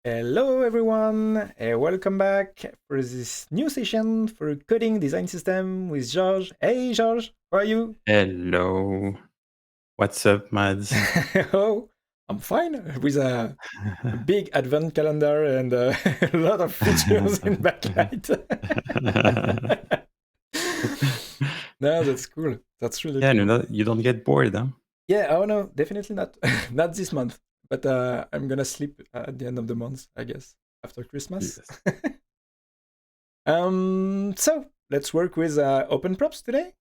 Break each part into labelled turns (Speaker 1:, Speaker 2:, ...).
Speaker 1: Hello everyone, welcome back for this new session for coding design system with Georges. Hey Georges, how are you?
Speaker 2: Hello. What's up, Mads?
Speaker 1: Oh, I'm fine with a big advent calendar and a lot of features in Backlight. No, that's cool. That's really
Speaker 2: Yeah,
Speaker 1: cool.
Speaker 2: no, you don't get bored, huh?
Speaker 1: Yeah, oh no, definitely not. Not this month. But I'm gonna sleep at the end of the month, I guess, after Christmas.
Speaker 2: Yes.
Speaker 1: So let's work with open props today.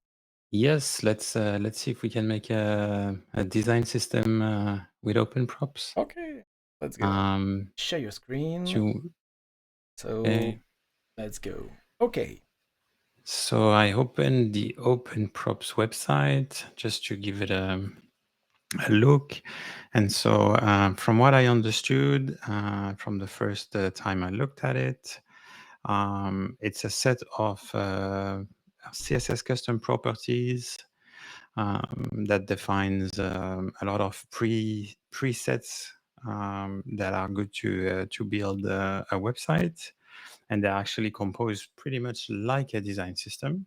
Speaker 2: Yes, let's see if we can make a design system with open props.
Speaker 1: Okay, let's go.
Speaker 2: Um,
Speaker 1: Share your screen.
Speaker 2: to
Speaker 1: So
Speaker 2: okay.
Speaker 1: let's go. Okay.
Speaker 2: So I opened the open props website just to give it a look. And so from what I understood from the first time I looked at it, it's a set of CSS custom properties that defines a lot of presets that are good to build a website, and they're actually composed pretty much like a design system.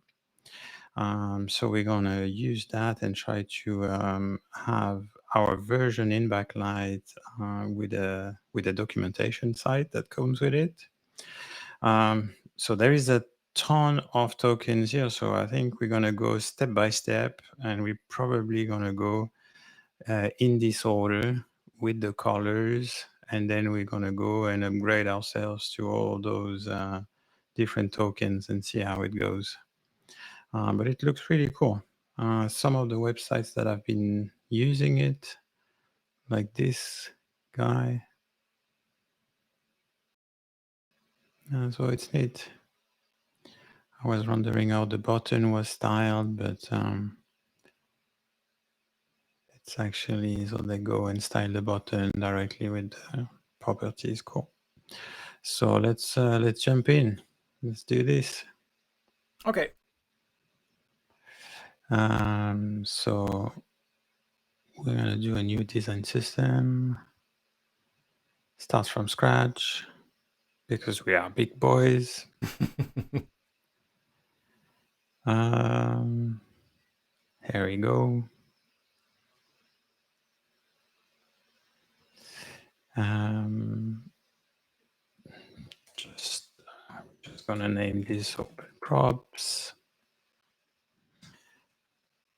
Speaker 2: So we're gonna use that and try to have our version in Backlight with a documentation site that comes with it. So there is a ton of tokens here. So I think we're gonna go step by step, and we're probably gonna go in this order with the colors, and then we're gonna go and upgrade ourselves to all those different tokens and see how it goes. But it looks really cool. Some of the websites that I've been using it, like this guy, so it's neat. I was wondering how the button was styled, but it's actually, so they go and style the button directly with the properties. Cool. So let's jump in. Let's do this.
Speaker 1: Okay.
Speaker 2: So we're gonna do a new design system. Start from scratch because we are big boys. Here we go. Just gonna name this open props,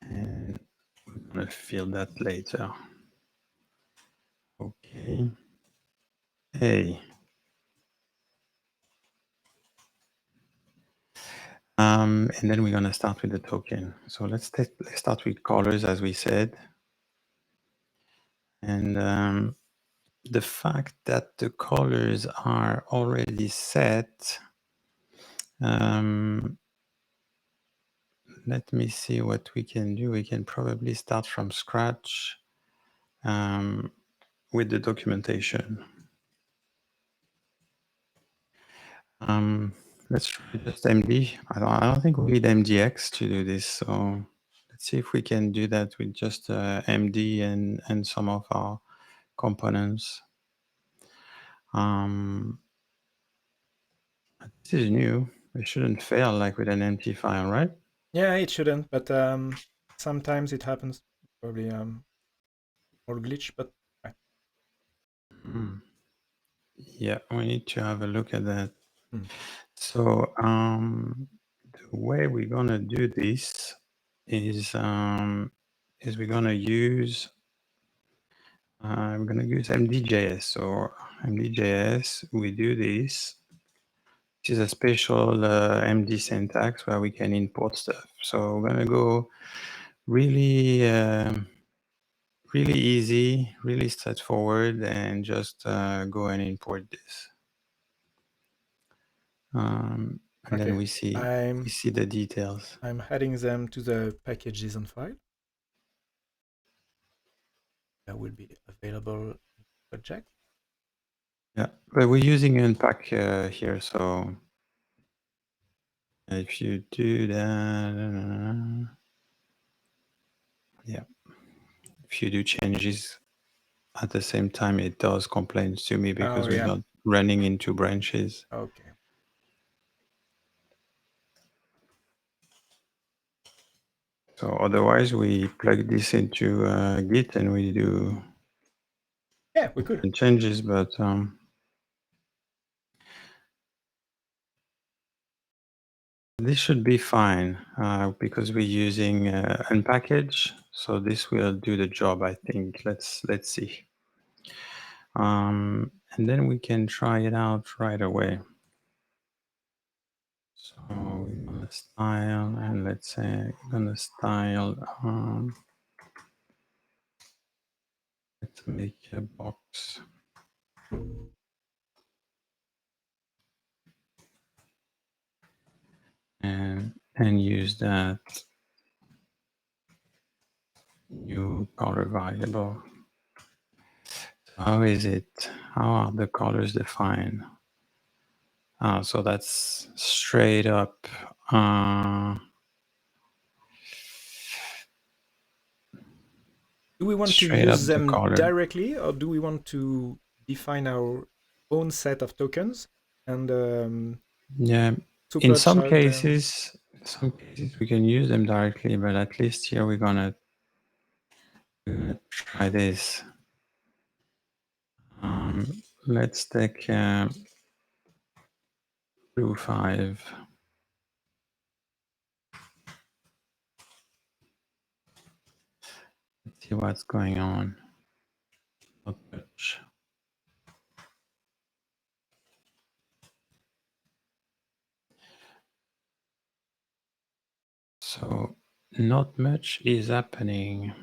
Speaker 2: and we're gonna fill that later. Okay. Hey. And then we're gonna start with the token. So let's start with colors, as we said. And the fact that the colors are already set, let me see what we can do. We can probably start from scratch with the documentation. Let's try just MD. I don't think we need MDX to do this. So let's see if we can do that with just MD and some of our components. This is new. It shouldn't fail like with an empty file, right?
Speaker 1: Yeah, it shouldn't, but sometimes it happens. Probably more glitch, but right.
Speaker 2: Yeah, we need to have a look at that.
Speaker 1: Hmm.
Speaker 2: So the way we're gonna do this is we're gonna use MDJS. So MDJS, we do this. This is a special MD syntax where we can import stuff. So we're gonna go really really easy, really straightforward, and just go and import this. And then
Speaker 1: Okay.
Speaker 2: we see the details.
Speaker 1: I'm adding them to the packages on file. That will be available in the project.
Speaker 2: Yeah, but we're using unpack here, so if you do that, yeah, if you do changes at the same time, it does complain to me because
Speaker 1: Oh yeah.
Speaker 2: running into branches.
Speaker 1: Okay.
Speaker 2: So otherwise, we plug this into Git and we do
Speaker 1: Yeah, we could.
Speaker 2: changes, but this should be fine because we're using unpackage. So this will do the job, I think. Let's see. And then we can try it out right away. So we're gonna style, and let's say we're gonna style. Let's make a box. And use that new color variable. So how is it? How are the colors defined? So that's straight up.
Speaker 1: Do we want to use them directly, or do we want to define our own set of tokens? And
Speaker 2: yeah, in some cases we can use them directly, but at least here we're gonna try this. Let's take blue 5. Let's see what's going on. Not much. So not much is happening.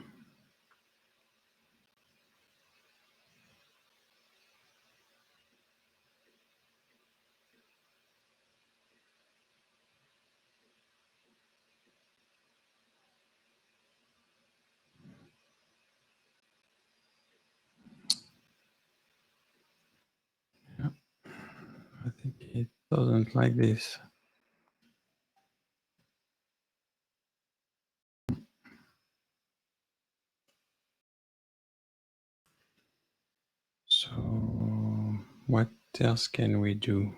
Speaker 2: Yeah. I think it doesn't like this. So what else can we do?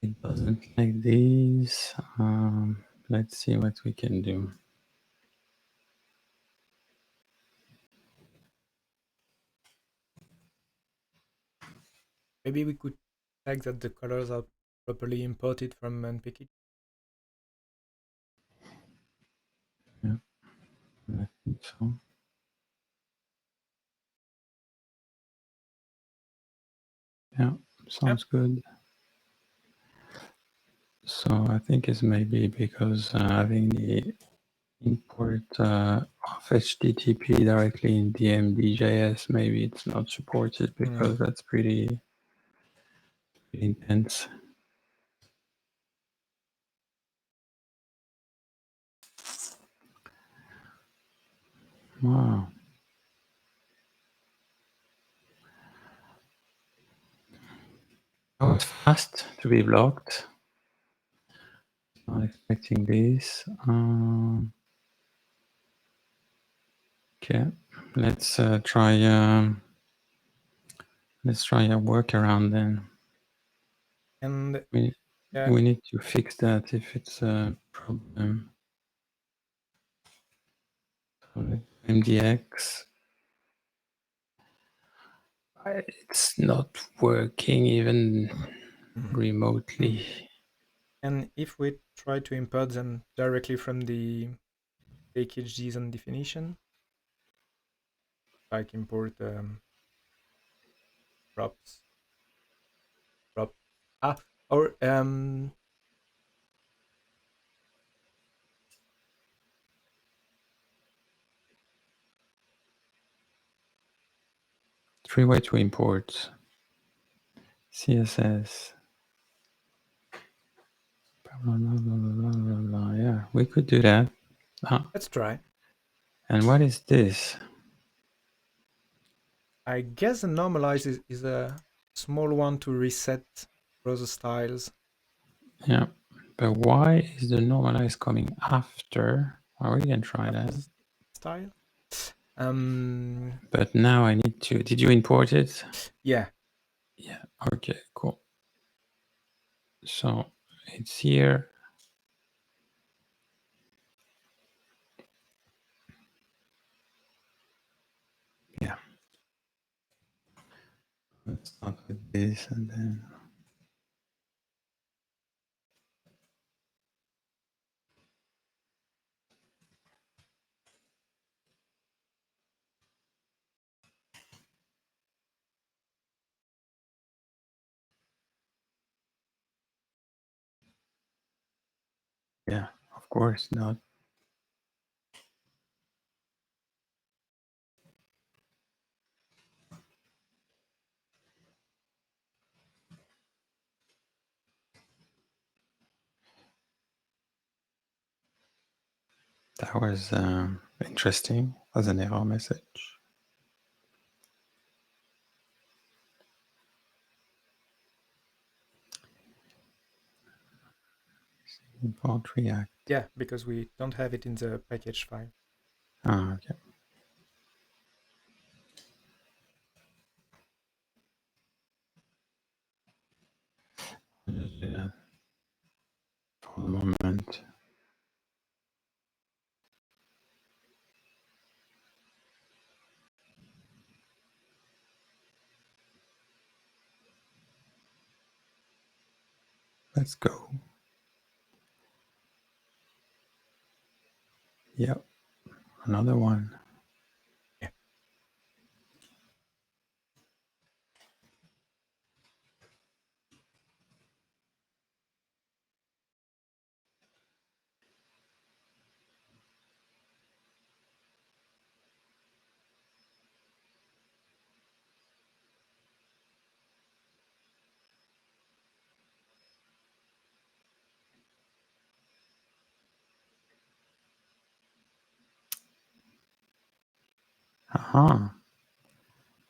Speaker 2: It doesn't like these. Let's see what we can do.
Speaker 1: maybe we could check that the colors are properly imported from unpackage.
Speaker 2: Yeah, I think so. Yeah, sounds good. So I think it's maybe because having the import of HTTP directly in DMD.js, maybe it's not supported because that's pretty intense. Wow. That was fast to be blocked. Not expecting this. Okay, let's try a workaround then.
Speaker 1: And
Speaker 2: we need to fix that if it's a problem. So MDX. It's not working even remotely.
Speaker 1: And if we try to import them directly from the package JSON definition, like import props, or
Speaker 2: Three way to import CSS. Blah, blah, blah, blah, blah. Yeah, we could do that.
Speaker 1: Let's try.
Speaker 2: And what is this?
Speaker 1: I guess the normalize is a small one to reset browser styles.
Speaker 2: Yeah, but why is the normalize coming after? Are we gonna try that?
Speaker 1: Style?
Speaker 2: But now I need to, did you import it?
Speaker 1: Yeah.
Speaker 2: Yeah, okay, cool. So it's here. Yeah. Let's start with this and then. Yeah, of course not. That was interesting as an error message. Import React.
Speaker 1: Yeah, because we don't have it in the package file.
Speaker 2: Ah, okay. Yeah. For the moment. Let's go. Yep, another one.
Speaker 1: Yeah.
Speaker 2: Aha,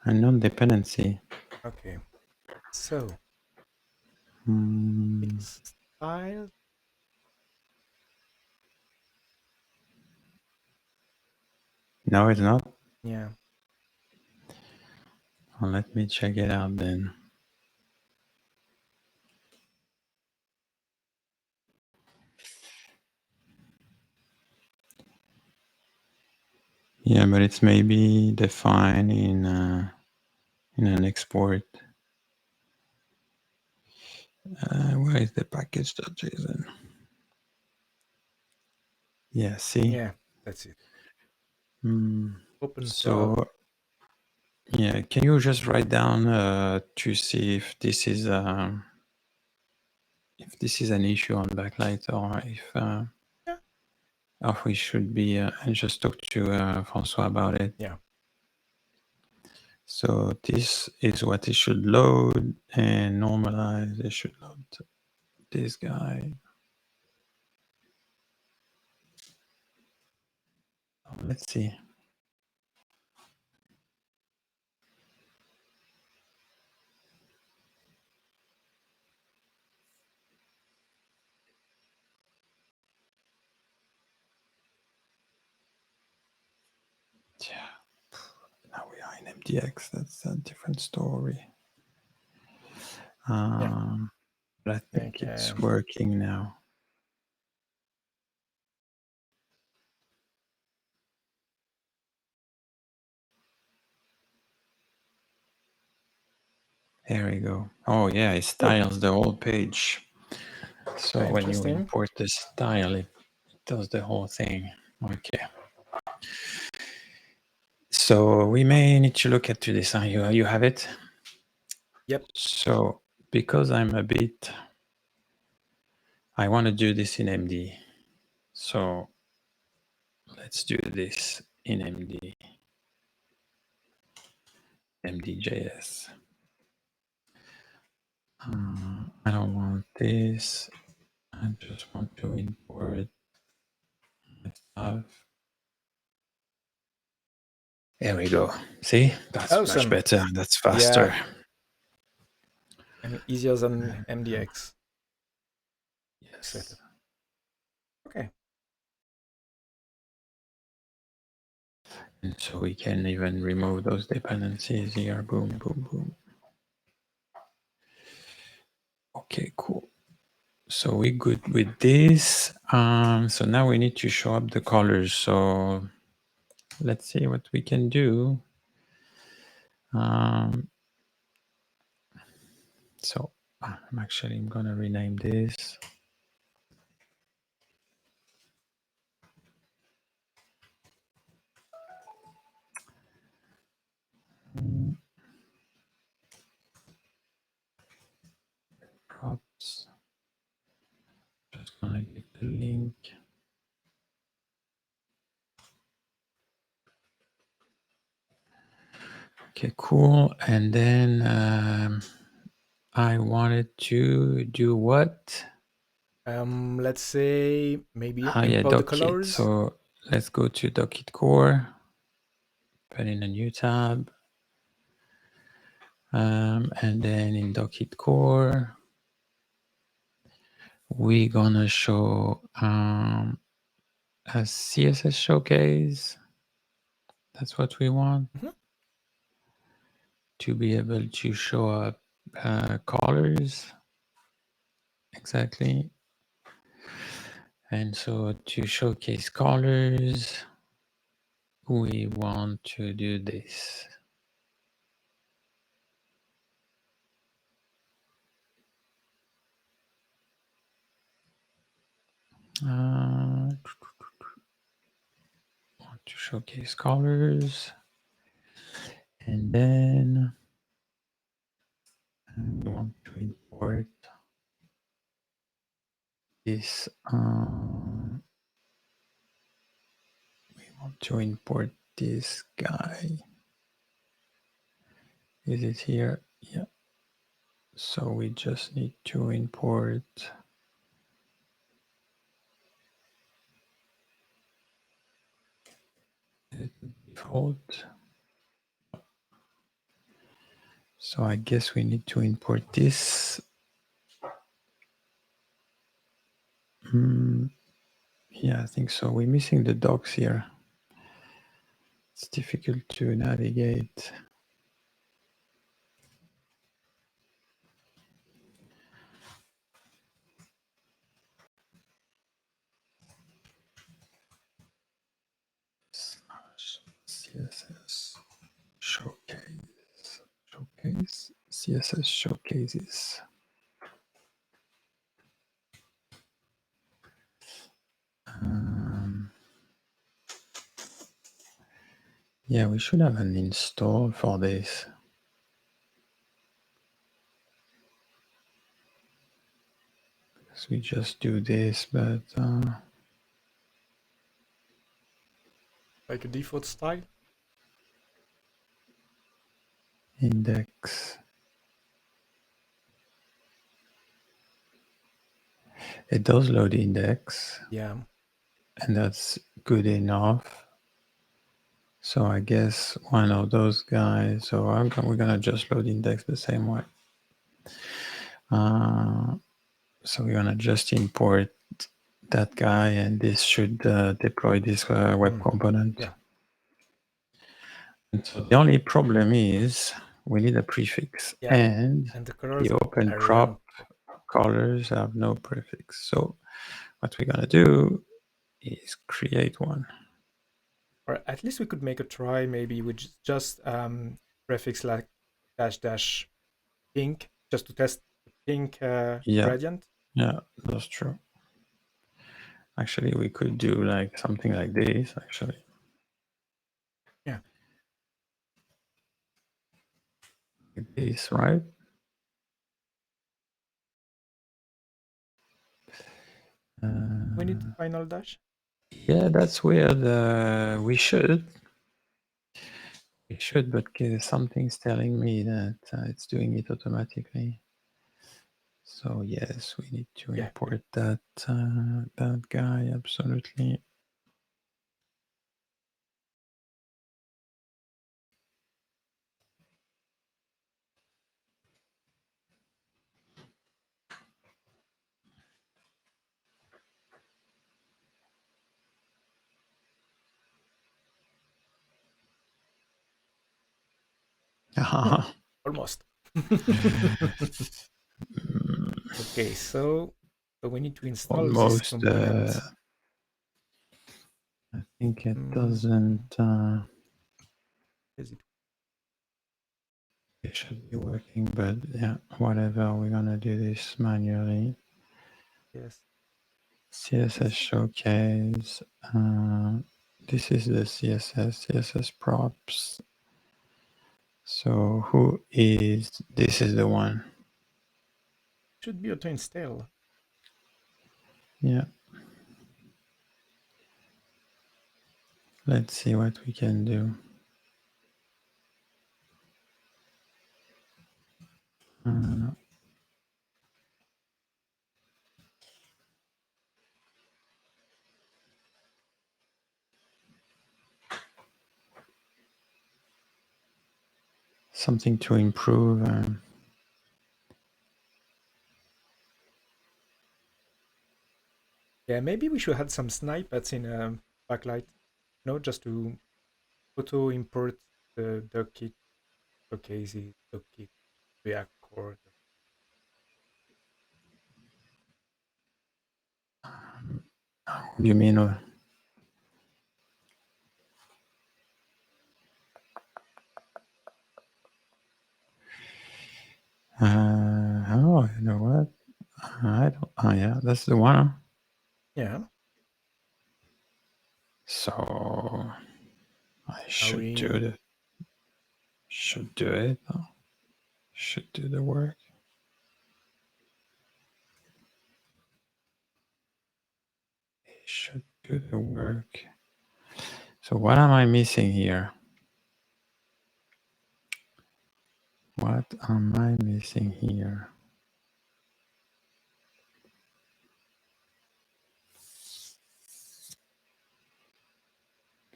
Speaker 2: a non-dependency.
Speaker 1: Okay. So
Speaker 2: Mm,
Speaker 1: it's style.
Speaker 2: no, it's not.
Speaker 1: Yeah.
Speaker 2: Well, let me check it out then. Yeah, but it's maybe defined in an export. Where is the package.json? Yeah, see?
Speaker 1: Yeah, that's it. Open
Speaker 2: So,
Speaker 1: prop.
Speaker 2: yeah, can you just write down to see if this is an issue on Backlight, or if we should be, and just talk to Francois about it.
Speaker 1: Yeah.
Speaker 2: So this is what it should load, and normalize, it should load this guy. Let's see. Yeah, now we are in MDX. That's a different story. But I think it's working now. There we go. Oh yeah, it styles the whole page. So when you import the style, it does the whole thing. Okay. So we may need to look at this. You have it?
Speaker 1: Yep.
Speaker 2: So because I want to do this in MD. So let's do this in MD.js. I don't want this. I just want to import my stuff. There we go. See, that's much better. That's faster.
Speaker 1: Yeah. And easier than MDX.
Speaker 2: Yes.
Speaker 1: Setup. Okay.
Speaker 2: And so we can even remove those dependencies here. Boom, boom, boom. Okay, cool. So we're good with this. So now we need to show up the colors. So let's see what we can do. So I'm going to rename this. Props. Just going to get the link. Okay, cool. And then I wanted to do what?
Speaker 1: Let's say maybe import the
Speaker 2: Dockit.
Speaker 1: colors.
Speaker 2: So let's go to Dockit core, put in a new tab. And then in Dockit core, we're gonna show a CSS showcase. That's what we want. To be able to show up colors. Exactly. And so to showcase colors, we want to do this. Want to showcase colors. And then we want to import this. We want to import this guy. Is it here? Yeah. So we just need to import the default. So I guess we need to import this. Yeah, I think so. We're missing the docs here. It's difficult to navigate. CSS showcase. CSS showcases. Yeah, we should have an install for this. Because we just do this, but
Speaker 1: Like a default style?
Speaker 2: Index. It does load index.
Speaker 1: Yeah.
Speaker 2: And that's good enough. So I guess one of those guys. So we're gonna just load index the same way. So we're gonna just import that guy, and this should deploy this web component.
Speaker 1: Yeah.
Speaker 2: And so the only problem is we need a prefix, and the open prop colors have no prefix. So what we're gonna do is create one.
Speaker 1: Or at least we could make a try maybe with just prefix like -- pink, just to test the pink gradient.
Speaker 2: Yeah, that's true. Actually, we could do like something like this, actually.
Speaker 1: Yeah.
Speaker 2: Like this, right?
Speaker 1: We need final dash?
Speaker 2: Yeah, that's weird. We should, but something's telling me that it's doing it automatically. So yes, we need to import that that guy, absolutely.
Speaker 1: Almost. Okay, so we need to install this
Speaker 2: Almost.
Speaker 1: component.
Speaker 2: I think it
Speaker 1: Mm.
Speaker 2: doesn't.
Speaker 1: Is it?
Speaker 2: It should be working, but yeah, whatever. We're gonna do this manually.
Speaker 1: Yes.
Speaker 2: CSS showcase. This is the CSS props. So who is, this is the one.
Speaker 1: Should be auto install.
Speaker 2: Yeah. Let's see what we can do. Something to improve.
Speaker 1: Yeah, maybe we should add some snippets in Backlight, just to auto import the Dockit showcases, Dockit React core.
Speaker 2: You mean? Oh, you know what? I don't. Oh, yeah, that's the one.
Speaker 1: Yeah.
Speaker 2: So I should do it. Should do it. Should do the work. It should do the work. So what am I missing here? What am I missing here?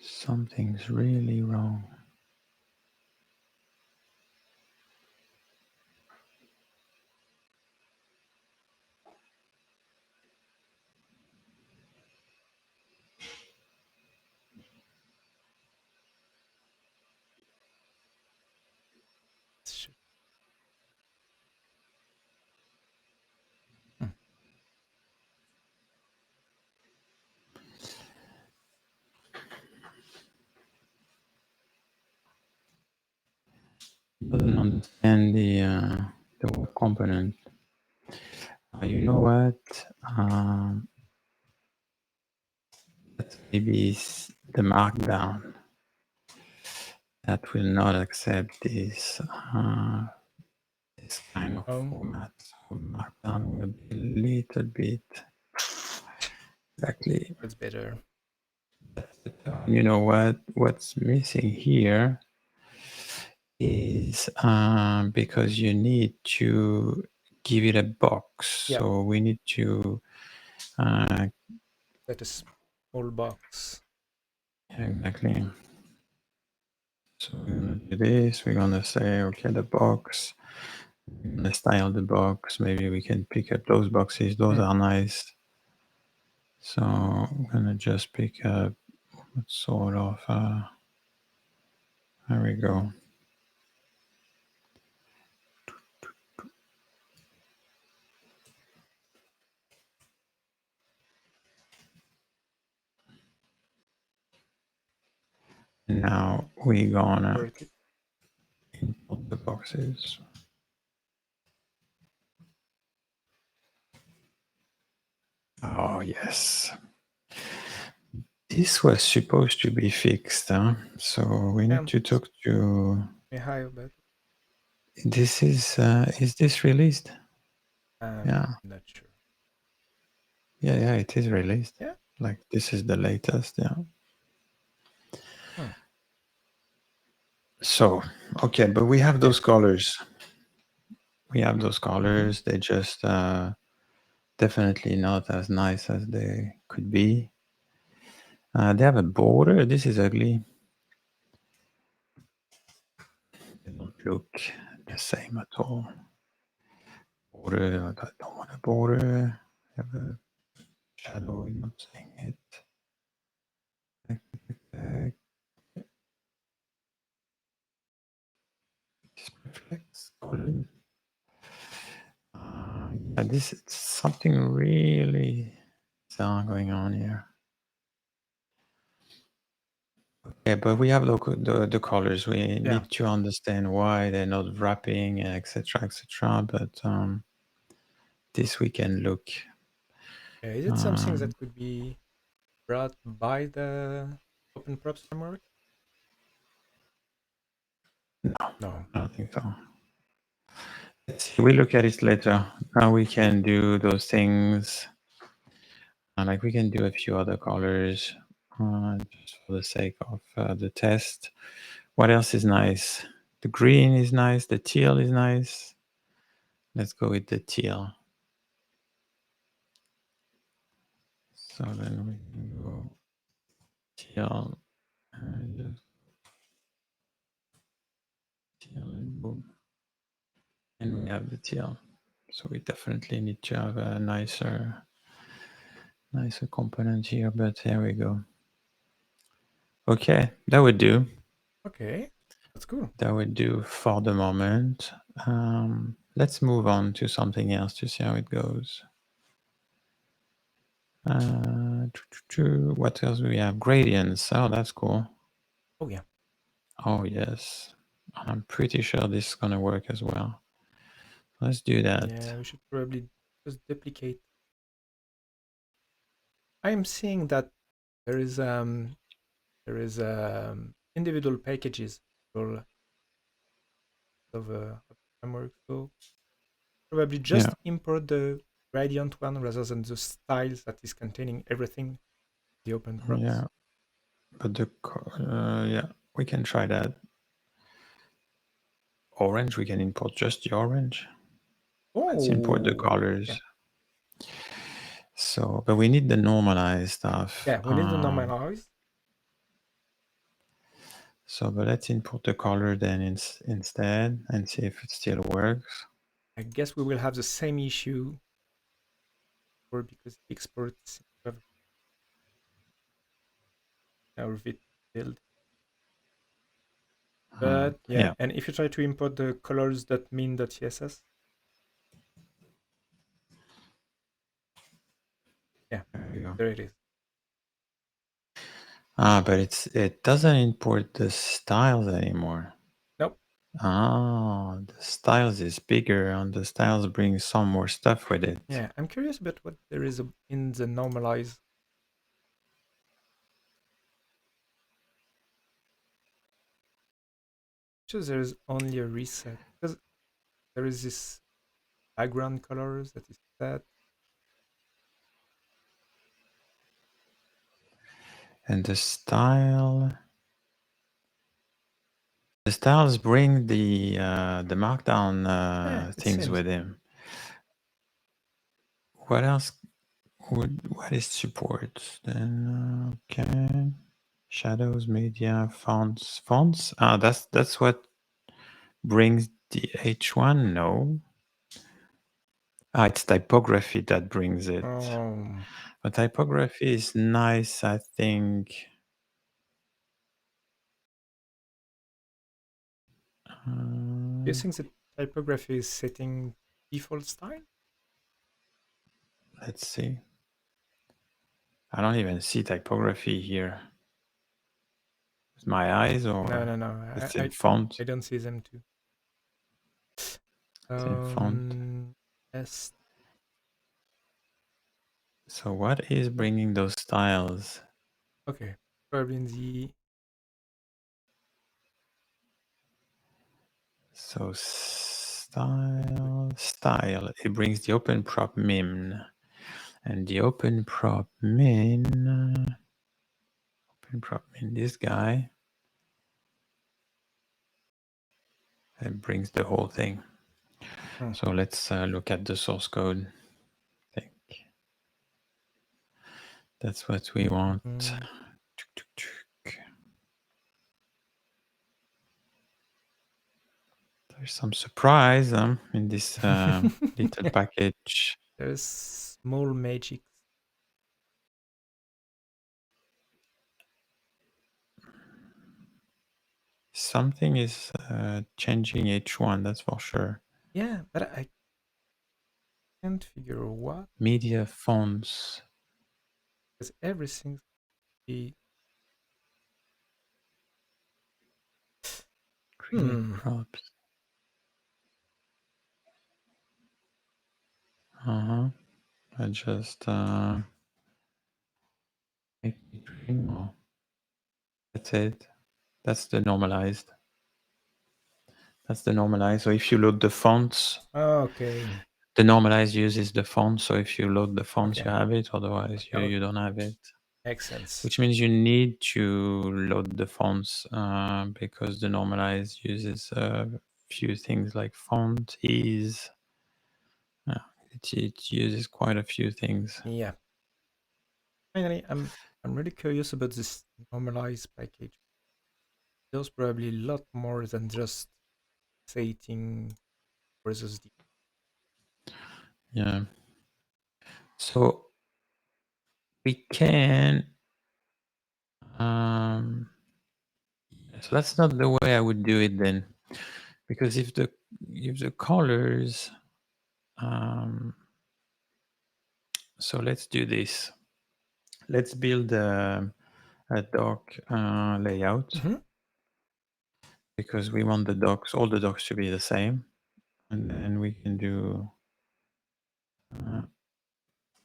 Speaker 2: Something's really wrong. Doesn't understand the web component. You know what? That maybe is the markdown that will not accept this this kind of format. So markdown will be a little bit exactly.
Speaker 1: That's better.
Speaker 2: You know what? What's missing here is because you need to give it a box.
Speaker 1: Yeah.
Speaker 2: So we need to
Speaker 1: That is small box.
Speaker 2: exactly. So we're gonna do this. We're gonna say, okay, the box. We're gonna style the box. Maybe we can pick up those boxes. Those are nice. So I'm gonna just pick up what sort of. There we go. Now we're gonna import the boxes. Oh, yes. This was supposed to be fixed, huh? So we need to talk to... This is this released? Yeah.
Speaker 1: I'm not sure.
Speaker 2: Yeah, it is released.
Speaker 1: Yeah.
Speaker 2: Like this is the latest, yeah. So, okay, but we have those colors. We have those colors. They just definitely not as nice as they could be. They have a border. This is ugly. They don't look the same at all. Border, I don't want a border. I have a shadow, I'm not saying it. This is something really going on here. Okay, but we have the colors. We need to understand why they're not wrapping, etc., etc. But this we can look.
Speaker 1: Is it something that could be brought by the Open Props framework?
Speaker 2: No, I don't think so. Let's see. We look at it later. Now we can do those things. Like we can do a few other colors just for the sake of the test. What else is nice? The green is nice. The teal is nice. Let's go with the teal. So then we can go teal and teal and boom. And we have the teal. So we definitely need to have a nicer component here, but there we go. Okay, that would do.
Speaker 1: Okay, that's cool.
Speaker 2: That would do for the moment. Let's move on to something else to see how it goes. What else do we have? Gradients. Oh, that's cool.
Speaker 1: Oh, yeah.
Speaker 2: Oh, yes. I'm pretty sure this is going to work as well. Let's do that.
Speaker 1: Yeah, we should probably just duplicate. I'm seeing that there is individual packages of framework. So probably just import the gradient one rather than the styles that is containing everything. The open props.
Speaker 2: Yeah, but we can try that. Orange, we can import just the orange. Let's import the colors.
Speaker 1: Yeah.
Speaker 2: So, but we need the normalized stuff.
Speaker 1: Yeah, we need the normalized.
Speaker 2: So, but let's import the color then instead and see if it still works.
Speaker 1: I guess we will have the same issue because it exports our Vite build. But yeah, and if you try to import the colors.min.css, yeah, there it is.
Speaker 2: But it doesn't import the styles anymore.
Speaker 1: Nope.
Speaker 2: The styles is bigger, and the styles bring some more stuff with it.
Speaker 1: Yeah, I'm curious about what there is in the normalize. So there's only a reset because there is this background colors that is set.
Speaker 2: And the styles bring the markdown things with him. What else? What is support? Then okay, shadows, media, fonts. That's what brings the H1. No. It's typography that brings it. But typography is nice, I think.
Speaker 1: Do you think the typography is setting default style?
Speaker 2: Let's see. I don't even see typography here. With my eyes, or
Speaker 1: No.
Speaker 2: it's in font.
Speaker 1: I don't see them too.
Speaker 2: It's in font.
Speaker 1: Yes.
Speaker 2: So what is bringing those styles?
Speaker 1: Okay, probably in the.
Speaker 2: So style. It brings the open prop min, and the open prop min. This guy. It brings the whole thing. So let's look at the source code. I think that's what we want. There's some surprise in this little package.
Speaker 1: There's small magic.
Speaker 2: something is changing H1, that's for sure.
Speaker 1: Yeah, but I can't figure what.
Speaker 2: Media fonts.
Speaker 1: Because everything be.
Speaker 2: Create props. I just make it green. Oh, that's it. That's the normalized. That's the normalized. So if you load the fonts,
Speaker 1: Okay.
Speaker 2: the normalized uses the font. So if you load the fonts,
Speaker 1: Okay.
Speaker 2: you have it. Otherwise,
Speaker 1: Okay.
Speaker 2: you don't have it.
Speaker 1: Makes sense.
Speaker 2: Which means you need to load the fonts because the normalized uses a few things like font, ease. It uses quite a few things.
Speaker 1: Yeah. Finally, I'm really curious about this normalized package. There's probably a lot more than just setting versus the.
Speaker 2: Yeah. So we can. So that's not the way I would do it then, because if the colors. So let's do this. Let's build a doc layout because we want the docs, all the docs to be the same, and then we can do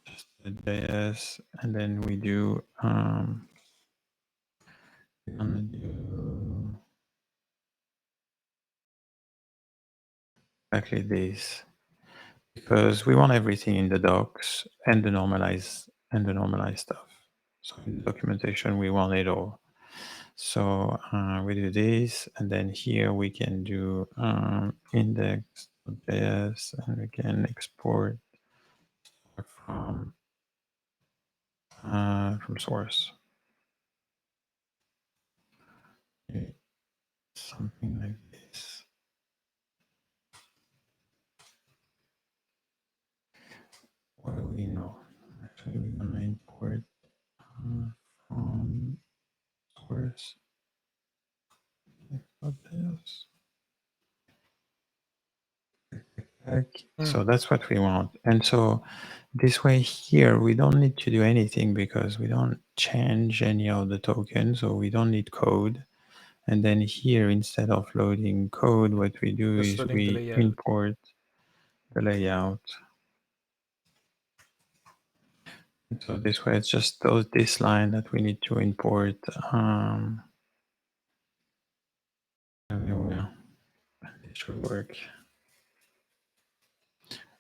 Speaker 2: just the JS, and then we do we're gonna do exactly this because we want everything in the docs and the normalized stuff. So in the documentation, we want it all. So we do this, and then here we can do index.js, and we can export from source. Something like this. What do we know? Actually, we're gonna import from source. So that's what we want. And so this way here, we don't need to do anything because we don't change any of the tokens, so we don't need code. And then here, instead of loading code, what we do is we import the layout. And so this way, it's just this line that we need to import everywhere. It should work.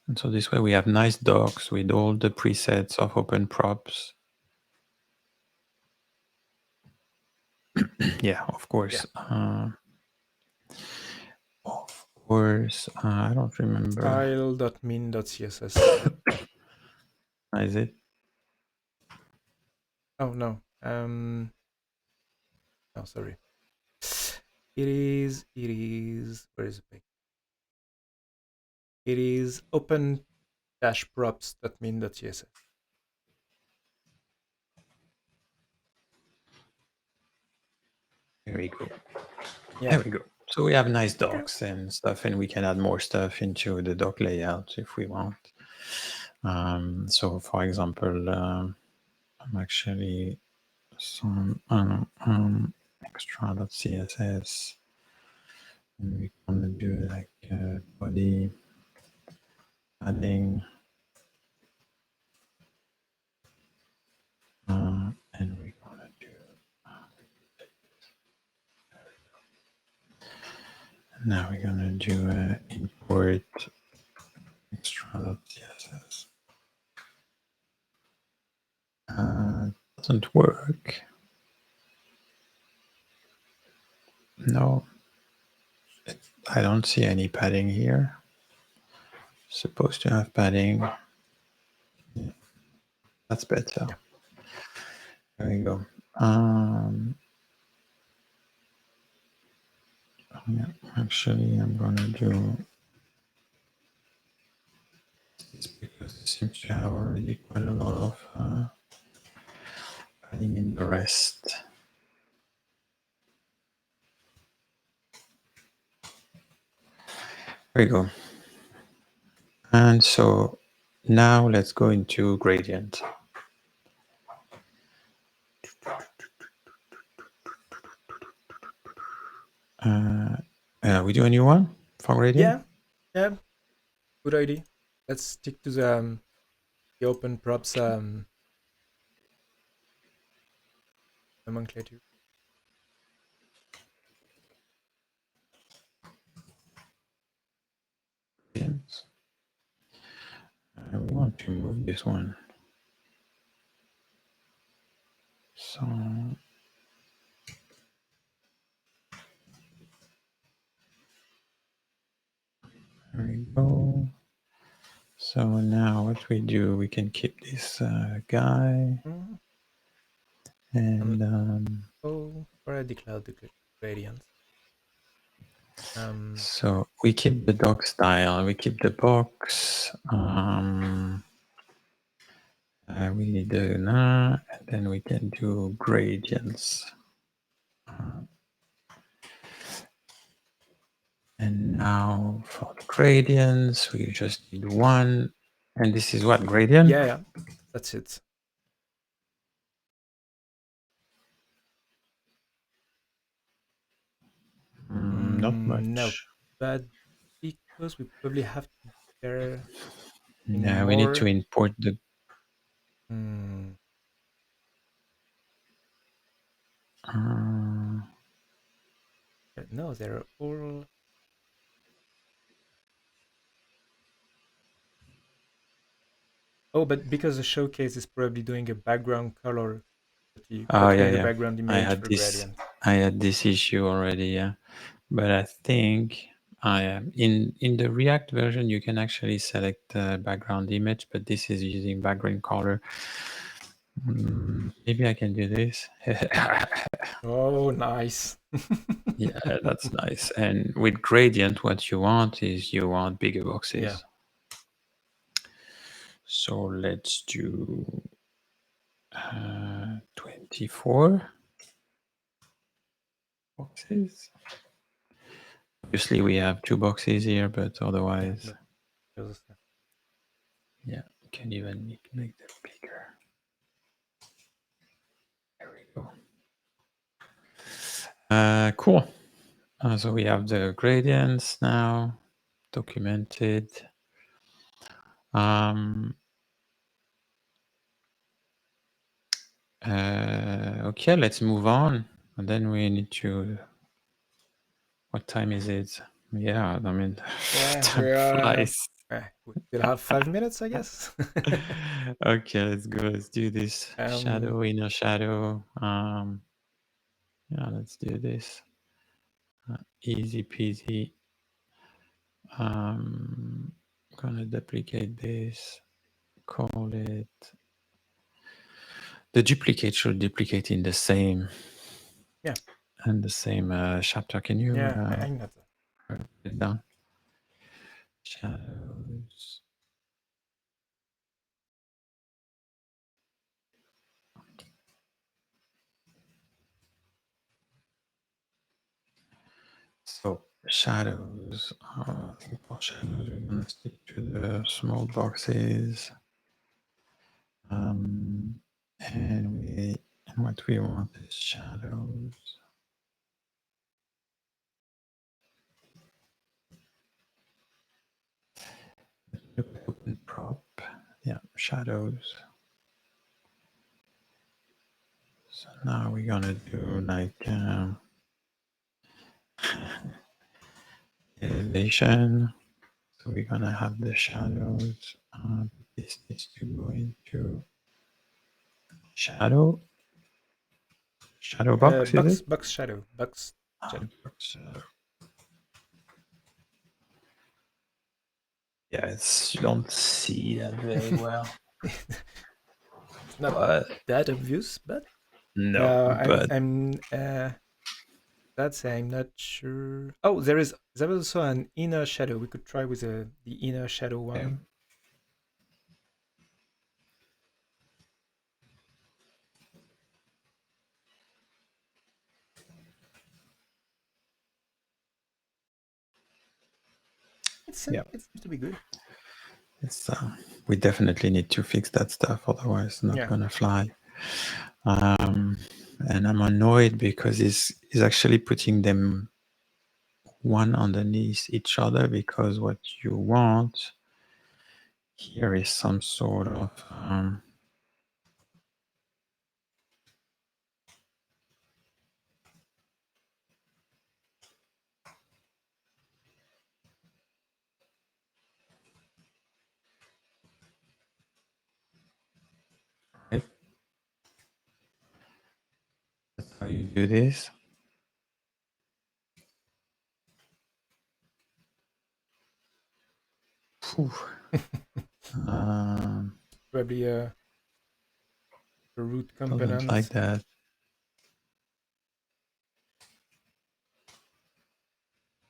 Speaker 2: And so this way we have nice docs with all the presets of open props. Yeah, of course. Yeah. Of course, I don't remember.
Speaker 1: Style.min.css.
Speaker 2: Is it?
Speaker 1: Oh no. No, sorry. It is. Where is it? It is open-props.min.css.
Speaker 2: There we go.
Speaker 1: Yeah.
Speaker 2: There we go. So we have nice docs and stuff, and we can add more stuff into the doc layout if we want. So for example, I'm actually some extra.css, and we're gonna do like body adding, and we're gonna do. Now we're gonna do import extra.css. Doesn't work. No, I don't see any padding here. Supposed to have padding. Yeah, that's better.
Speaker 1: Yeah.
Speaker 2: There we go. Yeah, actually, I'm gonna do this because it seems to have already quite a lot of padding in the rest. There we go. And so now let's go into gradient. We do a new one for gradient?
Speaker 1: Yeah, good idea. Let's stick to the open props nomenclature.
Speaker 2: Gradients. We want to move this one. So there we go. So now what we do, we can keep this guy
Speaker 1: Mm-hmm.
Speaker 2: and
Speaker 1: Where I declared the gradient.
Speaker 2: so we keep the dock style, we keep the box. We need the and then we can do gradients. And now for the gradients, we just need one. And this is what gradient?
Speaker 1: Yeah, that's it.
Speaker 2: Not much.
Speaker 1: No, but because we probably have to declare
Speaker 2: Yeah, we need to import the.
Speaker 1: No, they're all. Oh, but because the showcase is probably doing a background color, copying the background image for gradient.
Speaker 2: I had this issue already, yeah. But I think I am in the React version, you can actually select the background image, but this is using background color. Maybe I can do this.
Speaker 1: Oh, nice.
Speaker 2: Yeah, that's nice. And with gradient, what you want is you want bigger boxes.
Speaker 1: Yeah.
Speaker 2: So let's do 24 boxes. Obviously, we have 2 boxes here, but otherwise, yeah, we can even make them bigger. There we go. Cool. So we have the gradients now documented. Okay, let's move on. And then we need to. What time is it? Yeah, I mean, time flies.
Speaker 1: We still have 5 minutes, I guess.
Speaker 2: Okay, let's go. Let's do this. Shadow, inner shadow. Yeah, let's do this. Easy peasy. I'm gonna duplicate this. Call it. The duplicate should duplicate in the same.
Speaker 1: Yeah.
Speaker 2: And the same chapter. Can you?
Speaker 1: Yeah, I know that.
Speaker 2: Write it down. Shadows. So shadows. For shadows, we're gonna stick to the small boxes. And what we want is shadows. Open prop. Yeah, shadows. So now we're gonna do like elevation. So we're gonna have the shadows. This needs to go into shadow. Shadow box, is it?
Speaker 1: Box shadow. Box shadow.
Speaker 2: Box shadow. Yeah, you don't see that very well.
Speaker 1: It's not that obvious, but
Speaker 2: no, but
Speaker 1: I'm that's I'm not sure. Oh, there is also an inner shadow. We could try with the inner shadow one. It seems to be good.
Speaker 2: It's we definitely need to fix that stuff, otherwise it's not gonna fly. And I'm annoyed because he's actually putting them one underneath each other, because what you want here is some sort of right? That's how you do this.
Speaker 1: Probably a root
Speaker 2: Doesn't
Speaker 1: component.
Speaker 2: like that.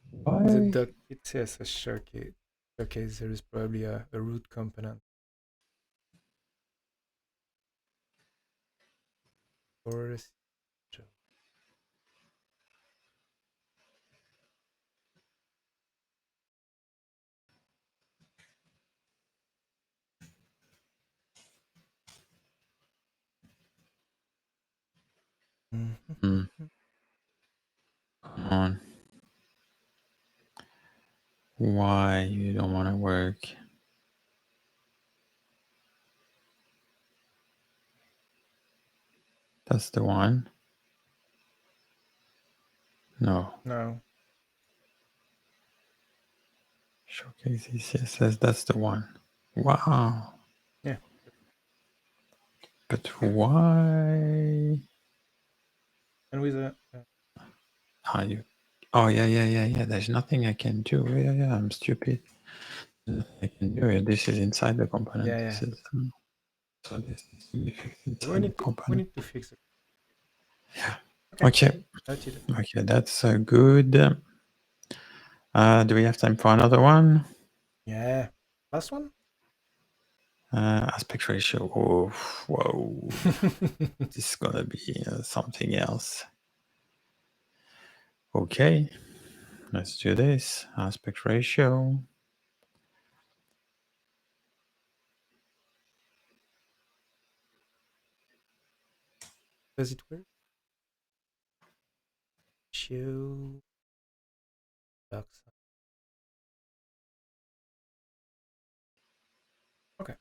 Speaker 2: Why?
Speaker 1: The Dockit CSS showcase, there is probably a root component. Or
Speaker 2: Come on. Why you don't want to work? That's the one. No.
Speaker 1: No.
Speaker 2: Showcase CSS. That's the one. Wow.
Speaker 1: Yeah.
Speaker 2: But why?
Speaker 1: And with a
Speaker 2: Are you? Oh yeah. There's nothing I can do. Yeah. I'm stupid. I can do it. This is inside the component.
Speaker 1: yeah.
Speaker 2: This is so this needs to be fixed
Speaker 1: We
Speaker 2: inside the
Speaker 1: need
Speaker 2: component.
Speaker 1: to fix it.
Speaker 2: Yeah.
Speaker 1: Okay.
Speaker 2: Okay, that's good. Do we have time for another one?
Speaker 1: Yeah. Last one?
Speaker 2: Aspect ratio. Oh, whoa. This is going to be something else. Okay, let's do this. Aspect ratio.
Speaker 1: Does it work? Show docs. Okay.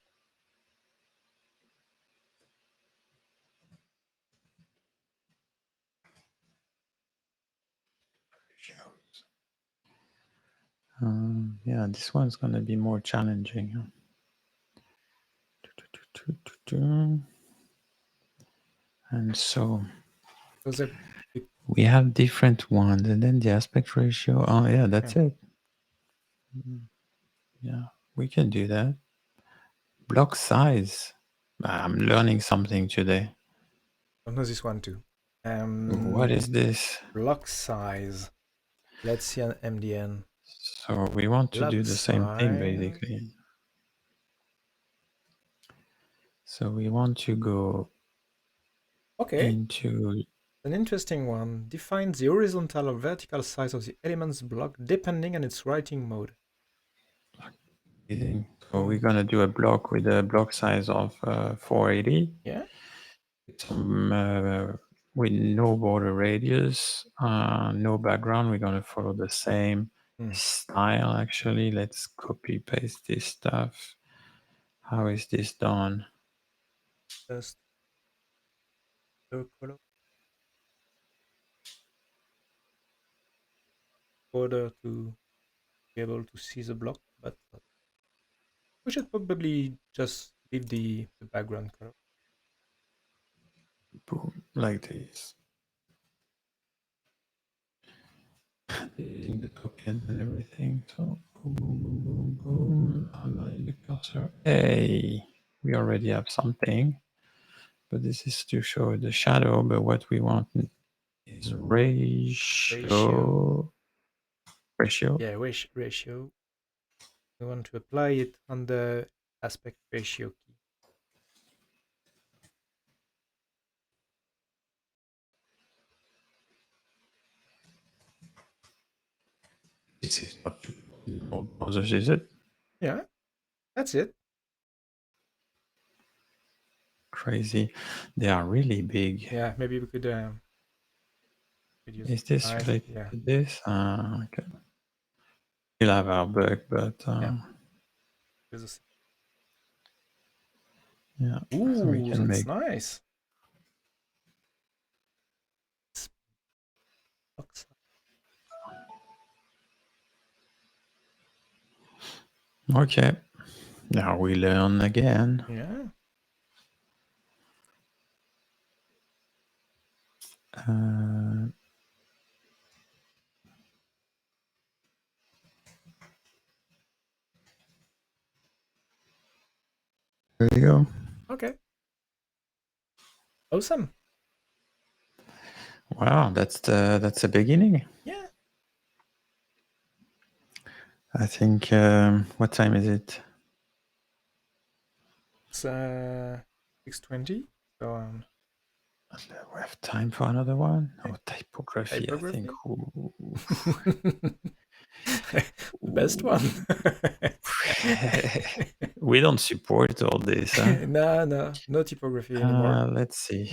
Speaker 2: Yeah, this one's going to be more challenging. And so we have different ones, and then the aspect ratio. Oh yeah, that's it. Yeah, we can do that. Block size. I'm learning something today.
Speaker 1: I know this one too.
Speaker 2: What is this?
Speaker 1: Block size. Let's see an MDN.
Speaker 2: So we want to do the same thing, basically. So we want to go into
Speaker 1: an interesting one. Define the horizontal or vertical size of the element's block depending on its writing mode.
Speaker 2: So we're going to do a block with a block size of 480.
Speaker 1: Yeah.
Speaker 2: With no border radius, no background. We're going to follow the same style, actually. Let's copy paste this stuff. How is this done?
Speaker 1: Just color order to be able to see the block, but we should probably just leave the background color.
Speaker 2: Boom, like this. Using the token and everything. So boom, boom, boom, boom. Align the cursor. Hey, we already have something, but this is to show the shadow. But what we want is ratio.
Speaker 1: Yeah, ratio. We want to apply it on the aspect ratio key.
Speaker 2: This is not too All browsers, is it?
Speaker 1: Yeah, that's it.
Speaker 2: Crazy. They are really big.
Speaker 1: Yeah, maybe we could use
Speaker 2: Is this
Speaker 1: size.
Speaker 2: related
Speaker 1: Yeah,
Speaker 2: to this? Okay. We'll have our bug, but
Speaker 1: yeah. There's
Speaker 2: yeah, so we
Speaker 1: ooh,
Speaker 2: can
Speaker 1: that's
Speaker 2: make.
Speaker 1: nice. Box.
Speaker 2: Okay. Now we learn again.
Speaker 1: Yeah.
Speaker 2: There you go.
Speaker 1: Okay. Awesome.
Speaker 2: Wow, that's the beginning.
Speaker 1: Yeah.
Speaker 2: I think. What time is it?
Speaker 1: It's 6:20. So
Speaker 2: We have time for another one. Oh, typography. I think.
Speaker 1: typography.
Speaker 2: Ooh.
Speaker 1: The best one.
Speaker 2: We don't support all this, huh?
Speaker 1: No typography anymore.
Speaker 2: Let's see.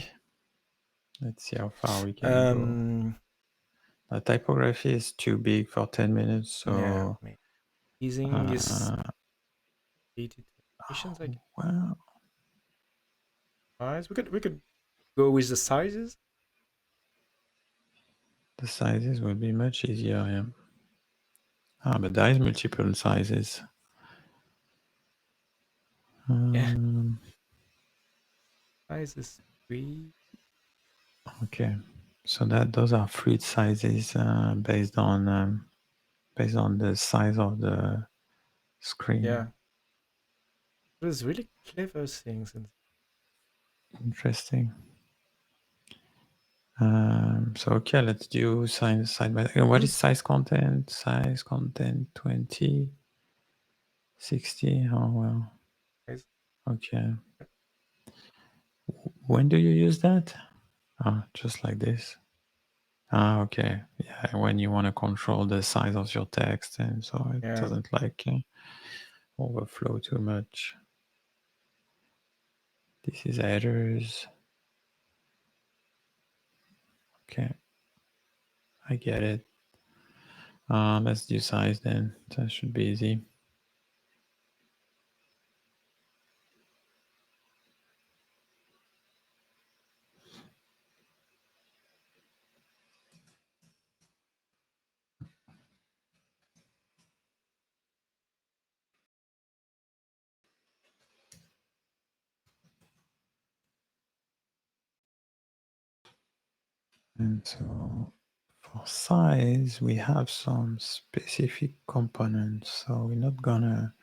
Speaker 2: Let's see how far we can go. The typography is too big for 10 minutes,
Speaker 1: Yeah,
Speaker 2: so
Speaker 1: easing is 82 animations. I
Speaker 2: well,
Speaker 1: guess we could go with the sizes.
Speaker 2: the sizes will be much easier. Yeah. But there is multiple sizes.
Speaker 1: Yeah, size is 3.
Speaker 2: Okay, so those are fluid sizes based on the size of the screen.
Speaker 1: Yeah, there's really clever things in.
Speaker 2: Interesting. So okay, let's do size side by side. What is size content? Size content 20, 60. Oh well.
Speaker 1: Size.
Speaker 2: Okay. When do you use that? Just like this. Okay. Yeah, when you want to control the size of your text, and so it
Speaker 1: Yeah,
Speaker 2: doesn't like overflow too much. This is headers. Okay, I get it. Let's do size then. That should be easy. And so for size, we have some specific components. So we're not gonna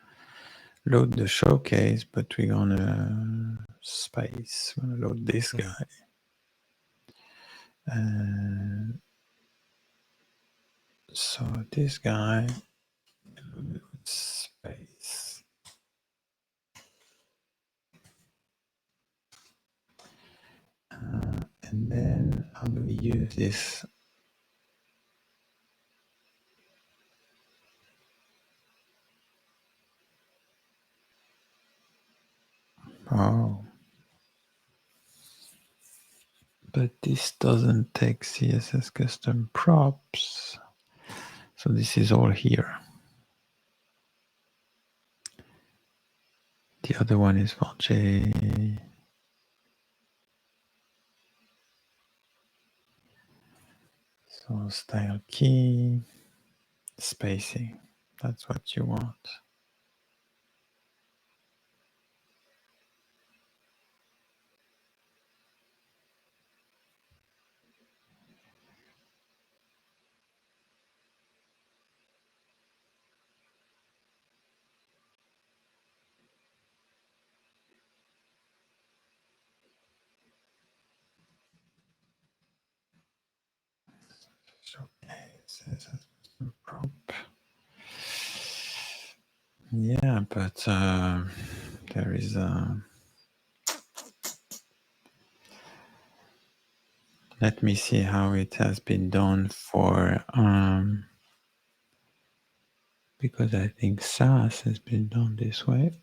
Speaker 2: load the showcase, but we're gonna space. We're gonna load this guy. And so this guy space. And then how do we use this? Oh, but this doesn't take CSS custom props. So this is all here. The other one is for J. So style key, spacing. That's what you want. CSS prop. Yeah, but there is let me see how it has been done for because I think SAS has been done this way.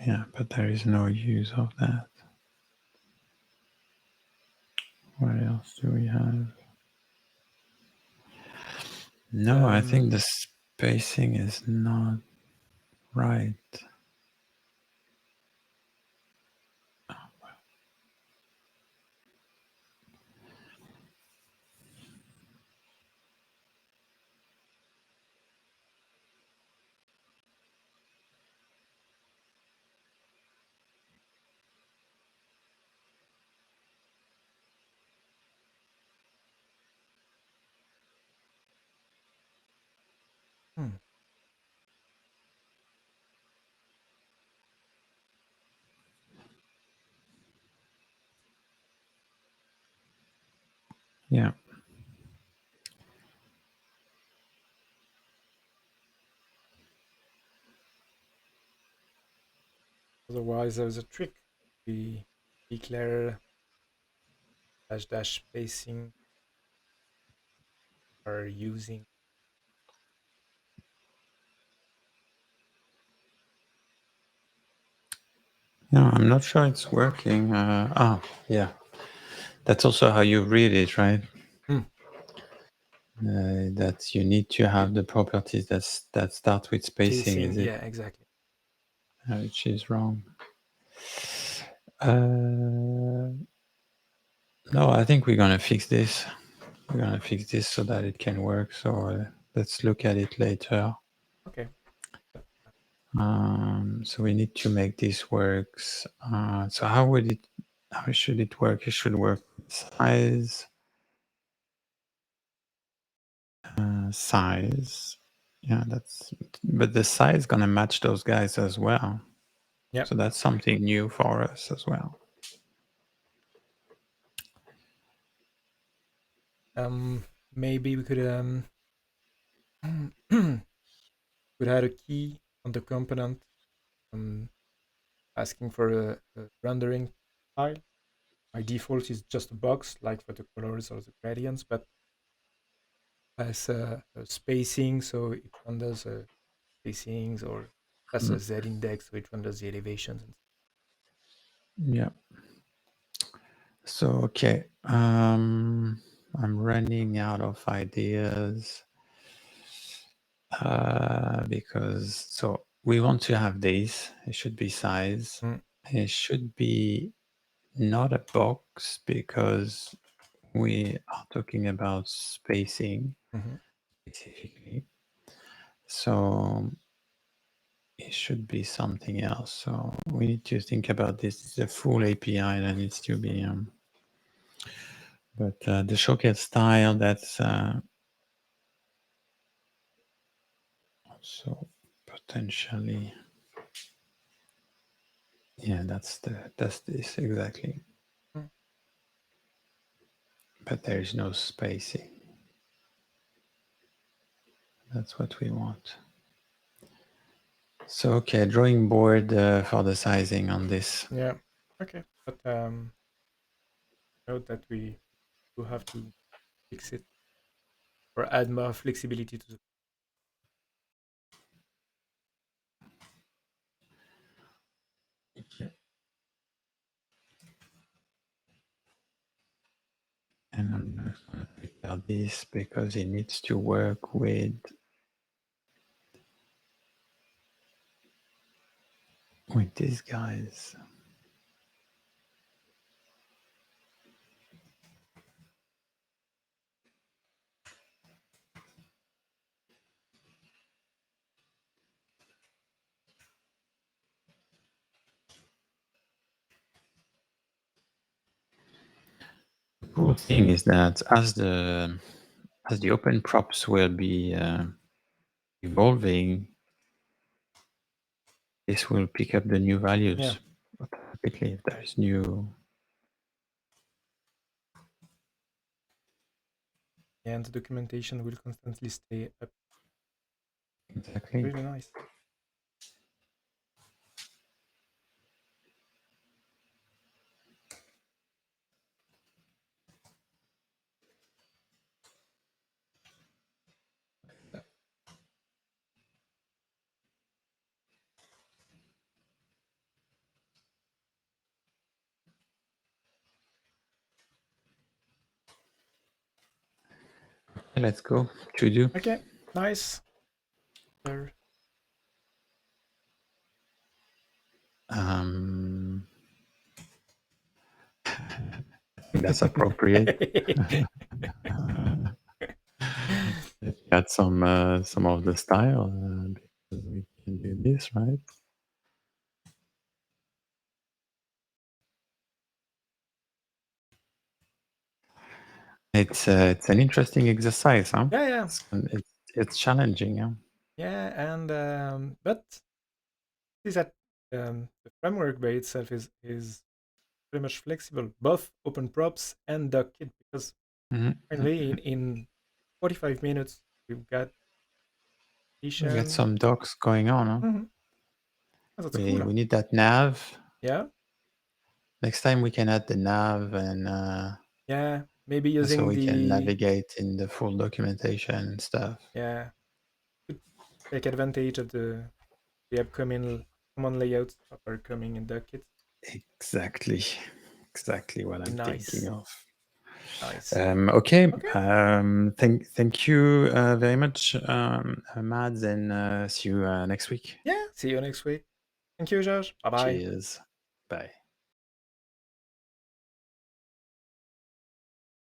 Speaker 2: Yeah, but there is no use of that. What else do we have? No, I think the spacing is not right.
Speaker 1: Hmm.
Speaker 2: Yeah.
Speaker 1: Otherwise, there's a trick. We declare dash spacing or using.
Speaker 2: No, I'm not sure it's working. Yeah. That's also how you read it, right?
Speaker 1: Hmm.
Speaker 2: That you need to have the properties that start with spacing, is it?
Speaker 1: Yeah, exactly.
Speaker 2: Which is wrong. No, I think we're gonna fix this. We're gonna fix this so that it can work. So let's look at it later.
Speaker 1: Okay.
Speaker 2: So we need to make this works. So how should it work? It should work size. Size. Yeah, but the size gonna match those guys as well.
Speaker 1: Yeah.
Speaker 2: So that's something new for us as well.
Speaker 1: Maybe we could could add a key on the component, asking for a rendering file. By default, is just a box, like for the colors or the gradients, but has a spacing, so it renders spacings, or has a Z index, so it renders the elevations.
Speaker 2: Yeah. So okay, I'm running out of ideas because so we want to have this. It should be size. It should be not a box because we are talking about spacing specifically. So it should be something else. So we need to think about this. It's a full API that needs to be. But the showcase style, that's also potentially. Yeah, that's this exactly. But there is no spacing. That's what we want. So okay, drawing board for the sizing on this.
Speaker 1: Yeah. Okay. But note that we do have to fix it or add more flexibility to the.
Speaker 2: And I'm not going to prepare this because it needs to work with these guys. The cool thing is that as the open props will be evolving, this will pick up the new values automatically if there is new.
Speaker 1: And the documentation will constantly stay up.
Speaker 2: Exactly.
Speaker 1: Really nice.
Speaker 2: Let's go to do.
Speaker 1: Okay, nice. There.
Speaker 2: That's appropriate. Let's add some of the style because we can do this, right? It's an interesting exercise, huh?
Speaker 1: Yeah.
Speaker 2: It's challenging, yeah.
Speaker 1: Yeah, and but is that the framework by itself is pretty much flexible, both open props and Dockit, because finally in 45 minutes we've got
Speaker 2: We got
Speaker 1: edition.
Speaker 2: some docs going on, huh?
Speaker 1: Oh, that's cool.
Speaker 2: We need that nav.
Speaker 1: Yeah.
Speaker 2: Next time we can add the nav and
Speaker 1: Yeah, maybe
Speaker 2: so
Speaker 1: using
Speaker 2: we can
Speaker 1: the
Speaker 2: navigate in the full documentation and stuff.
Speaker 1: yeah, could take advantage of the upcoming common layouts that are coming in Dockit.
Speaker 2: Exactly what I'm thinking
Speaker 1: Nice.
Speaker 2: of.
Speaker 1: Nice.
Speaker 2: Okay.
Speaker 1: Okay.
Speaker 2: Thank you very much, Mads, and see you next week.
Speaker 1: Yeah, see you next week. Thank you, Georges. Bye bye.
Speaker 2: Cheers. Bye.